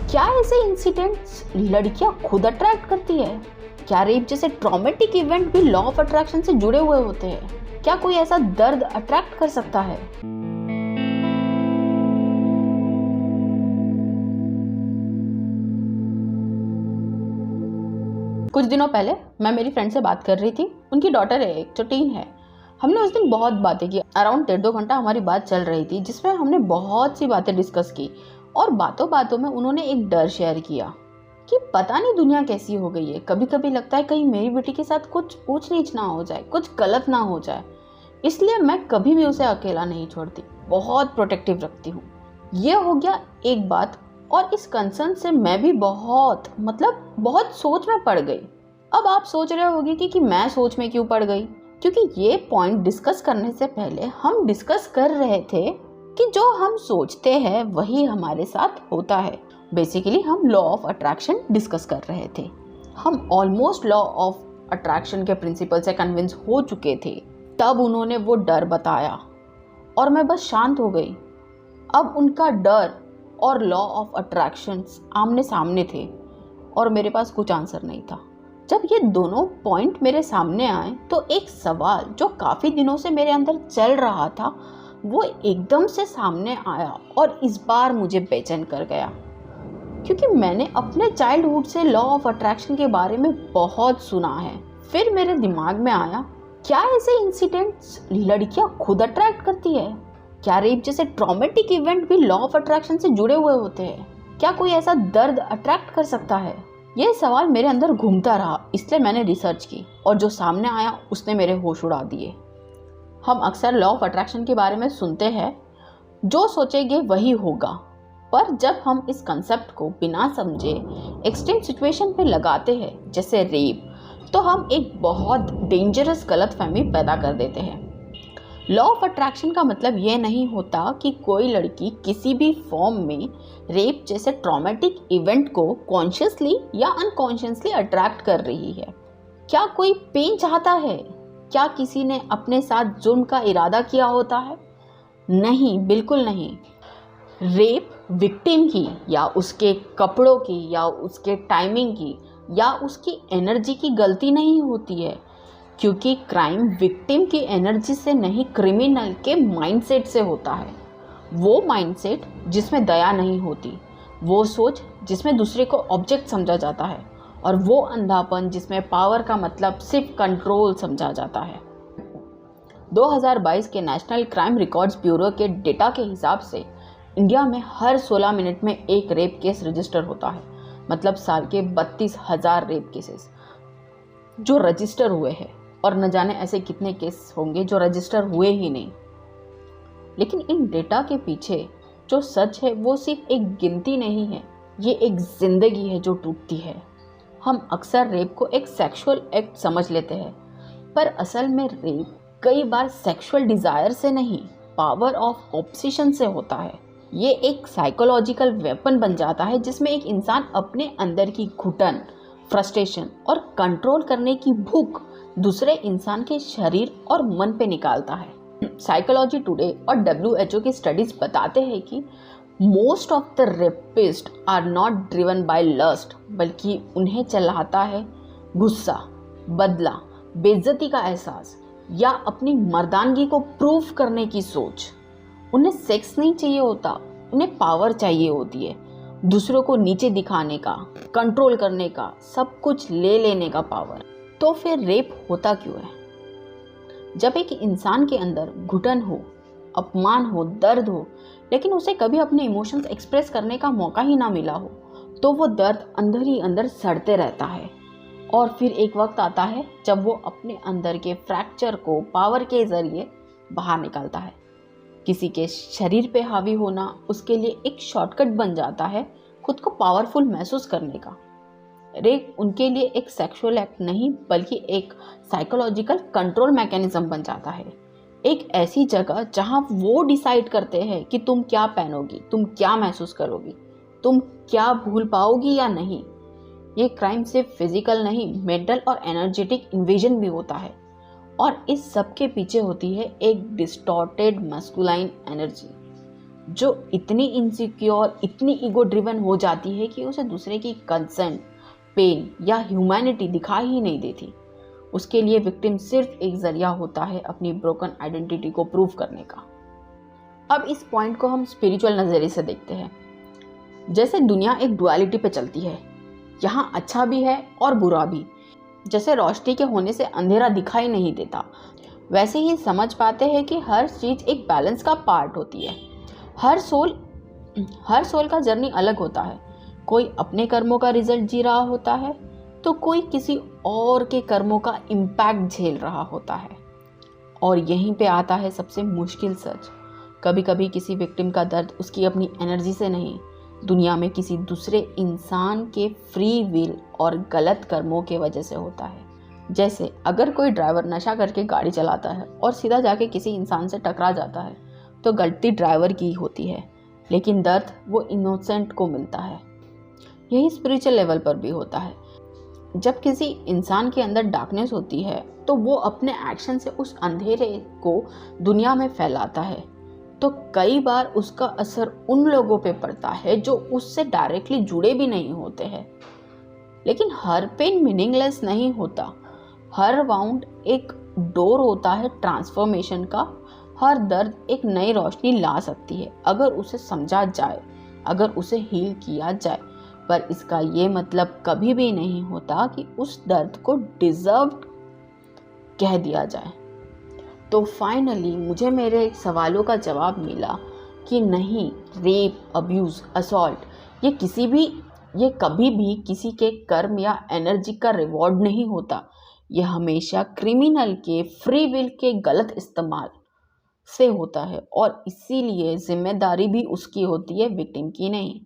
क्या ऐसे इंसिडेंट्स लड़कियां खुद अट्रैक्ट करती है? क्या रेप जैसे ट्रॉमेटिक इवेंट भी लॉ ऑफ अट्रैक्शन से जुड़े हुए होते हैं? क्या कोई ऐसा दर्द अट्रैक्ट कर सकता है? कुछ दिनों पहले मैं मेरी फ्रेंड से बात कर रही थी। उनकी डॉटर है एक, जो टीन है। हमने उस दिन बहुत बातें की। अराउंड 1.5-2 घंटा हमारी बात चल रही थी, जिसमें हमने बहुत सी बातें डिस्कस की। और बातों बातों में उन्होंने एक डर शेयर किया कि पता नहीं दुनिया कैसी हो गई है। कभी कभी लगता है कहीं मेरी बेटी के साथ कुछ ऊंच नीच ना हो जाए, कुछ गलत ना हो जाए। इसलिए मैं कभी भी उसे अकेला नहीं छोड़ती, बहुत प्रोटेक्टिव रखती हूँ। ये हो गया एक बात। और इस कंसर्न से मैं भी बहुत सोच में पड़ गई। अब आप सोच रहे होंगे कि मैं सोच में क्यों पड़ गई, क्योंकि ये पॉइंट डिस्कस करने से पहले हम डिस्कस कर रहे थे कि जो हम सोचते हैं वही हमारे साथ होता है। बेसिकली हम लॉ ऑफ अट्रैक्शन डिस्कस कर रहे थे। हम ऑलमोस्ट लॉ ऑफ अट्रैक्शन के प्रिंसिपल से कन्विंस हो चुके थे। तब उन्होंने वो डर बताया और मैं बस शांत हो गई। अब उनका डर और लॉ ऑफ अट्रैक्शन आमने सामने थे और मेरे पास कुछ आंसर नहीं था। जब ये दोनों पॉइंट मेरे सामने आए तो एक सवाल जो काफ़ी दिनों से मेरे अंदर चल रहा था वो एकदम से सामने आया और इस बार मुझे बेचैन कर गया, क्योंकि मैंने अपने चाइल्डहुड से लॉ ऑफ अट्रैक्शन के बारे में बहुत सुना है। फिर मेरे दिमाग में आया, क्या ऐसे इंसिडेंट्स लड़कियां खुद अट्रैक्ट करती है? क्या रेप जैसे ट्रॉमेटिक इवेंट भी लॉ ऑफ अट्रैक्शन से जुड़े हुए होते हैं? क्या कोई ऐसा दर्द अट्रैक्ट कर सकता है? यह सवाल मेरे अंदर घूमता रहा, इसलिए मैंने रिसर्च की और जो सामने आया उसने मेरे होश उड़ा दिए। हम अक्सर लॉ ऑफ अट्रैक्शन के बारे में सुनते हैं, जो सोचेंगे वही होगा। पर जब हम इस कंसेप्ट को बिना समझे एक्सट्रीम सिचुएशन पे लगाते हैं, जैसे रेप, तो हम एक बहुत डेंजरस गलतफहमी पैदा कर देते हैं। लॉ ऑफ अट्रैक्शन का मतलब ये नहीं होता कि कोई लड़की किसी भी फॉर्म में रेप जैसे ट्रॉमेटिक इवेंट को कॉन्शियसली या अनकॉन्शियसली अट्रैक्ट कर रही है। क्या कोई पेन चाहता है? क्या किसी ने अपने साथ जुर्म का इरादा किया होता है? नहीं, बिल्कुल नहीं। रेप विक्टिम की या उसके कपड़ों की या उसके टाइमिंग की या उसकी एनर्जी की गलती नहीं होती है, क्योंकि क्राइम विक्टिम की एनर्जी से नहीं, क्रिमिनल के माइंडसेट से होता है। वो माइंडसेट जिसमें दया नहीं होती, वो सोच जिसमें दूसरे को ऑब्जेक्ट समझा जाता है, और वो अंधापन जिसमें पावर का मतलब सिर्फ कंट्रोल समझा जाता है। 2022 के नेशनल क्राइम रिकॉर्ड्स ब्यूरो के डेटा के हिसाब से इंडिया में हर 16 मिनट में एक रेप केस रजिस्टर होता है। मतलब साल के 32,000 रेप केसेस जो रजिस्टर हुए हैं, और न जाने ऐसे कितने केस होंगे जो रजिस्टर हुए ही नहीं। लेकिन इन डेटा के पीछे जो सच है वो सिर्फ एक गिनती नहीं है, ये एक जिंदगी है जो टूटती है। हम अक्सर रेप को एक सेक्सुअल एक्ट समझ लेते हैं, पर असल में रेप कई बार सेक्सुअल डिजायर से नहीं, पावर ऑफ ऑब्सेशन से होता है। ये एक साइकोलॉजिकल वेपन बन जाता है जिसमें एक इंसान अपने अंदर की घुटन, फ्रस्ट्रेशन और कंट्रोल करने की भूख दूसरे इंसान के शरीर और मन पे निकालता है। साइकोलॉजी टुडे और WHO की स्टडीज बताते हैं कि most of the rapist are not driven by lust, बल्कि उन्हें चलाता है गुस्सा, बदला, बेइज्जती का एहसास या अपनी मर्दानगी को प्रूव करने की सोच। उन्हें सेक्स नहीं चाहिए होता, उन्हें पावर चाहिए होती है, दूसरों को नीचे दिखाने का, कंट्रोल करने का, सब कुछ ले लेने का पावर। तो फिर रेप होता क्यों है? जब एक इंसान के अंदर घुटन हो, अपमान हो, दर्द हो, लेकिन उसे कभी अपने इमोशंस एक्सप्रेस करने का मौका ही ना मिला हो, तो वो दर्द अंदर ही अंदर सड़ते रहता है। और फिर एक वक्त आता है जब वो अपने अंदर के फ्रैक्चर को पावर के जरिए बाहर निकालता है। किसी के शरीर पे हावी होना उसके लिए एक शॉर्टकट बन जाता है खुद को पावरफुल महसूस करने का। रेप उनके लिए एक सेक्सुअल एक्ट नहीं, बल्कि एक साइकोलॉजिकल कंट्रोल मैकेनिज्म बन जाता है। एक ऐसी जगह जहां वो डिसाइड करते हैं कि तुम क्या पहनोगी, तुम क्या महसूस करोगी, तुम क्या भूल पाओगी या नहीं। ये क्राइम सिर्फ फिजिकल नहीं, मेंटल और एनर्जेटिक इन्वेजन भी होता है। और इस सब के पीछे होती है एक डिस्टॉर्टेड मस्कुलाइन एनर्जी, जो इतनी इनसिक्योर, इतनी ईगो ड्रिवन हो जाती है कि उसे दूसरे की कंसर्न, पेन या ह्यूमैनिटी दिखाई ही नहीं देती। उसके लिए विक्टिम सिर्फ एक जरिया होता है अपनी ब्रोकन आइडेंटिटी को प्रूव करने का। अब इस पॉइंट को हम स्पिरिचुअल नज़रिए से देखते हैं। जैसे दुनिया एक डुअलिटी पे चलती है, यहाँ अच्छा भी है और बुरा भी। जैसे रोशनी के होने से अंधेरा दिखाई नहीं देता, वैसे ही समझ पाते हैं कि हर चीज़ एक बैलेंस का पार्ट होती है। हर सोल का जर्नी अलग होता है। कोई अपने कर्मों का रिजल्ट जी रहा होता है, तो कोई किसी और के कर्मों का इम्पैक्ट झेल रहा होता है। और यहीं पे आता है सबसे मुश्किल सच। कभी कभी किसी विक्टिम का दर्द उसकी अपनी एनर्जी से नहीं, दुनिया में किसी दूसरे इंसान के फ्री विल और गलत कर्मों के वजह से होता है। जैसे अगर कोई ड्राइवर नशा करके गाड़ी चलाता है और सीधा जाके किसी इंसान से टकरा जाता है, तो गलती ड्राइवर की होती है, लेकिन दर्द वो इनोसेंट को मिलता है। यही स्पिरिचुअल लेवल पर भी होता है। जब किसी इंसान के अंदर डार्कनेस होती है, तो वो अपने एक्शन से उस अंधेरे को दुनिया में फैलाता है। तो कई बार उसका असर उन लोगों पे पड़ता है जो उससे डायरेक्टली जुड़े भी नहीं होते हैं। लेकिन हर पेन मीनिंगलेस नहीं होता। हर वाउंड एक डोर होता है ट्रांसफॉर्मेशन का। हर दर्द एक नई रोशनी ला सकती है अगर उसे समझा जाए, अगर उसे हील किया जाए। पर इसका ये मतलब कभी भी नहीं होता कि उस दर्द को डिजर्व कह दिया जाए। तो फाइनली मुझे मेरे सवालों का जवाब मिला कि नहीं, रेप, अब्यूज़, असॉल्ट ये कभी भी किसी के कर्म या एनर्जी का रिवॉर्ड नहीं होता। ये हमेशा क्रिमिनल के फ्री विल के गलत इस्तेमाल से होता है, और इसीलिए जिम्मेदारी भी उसकी होती है, विक्टिम की नहीं।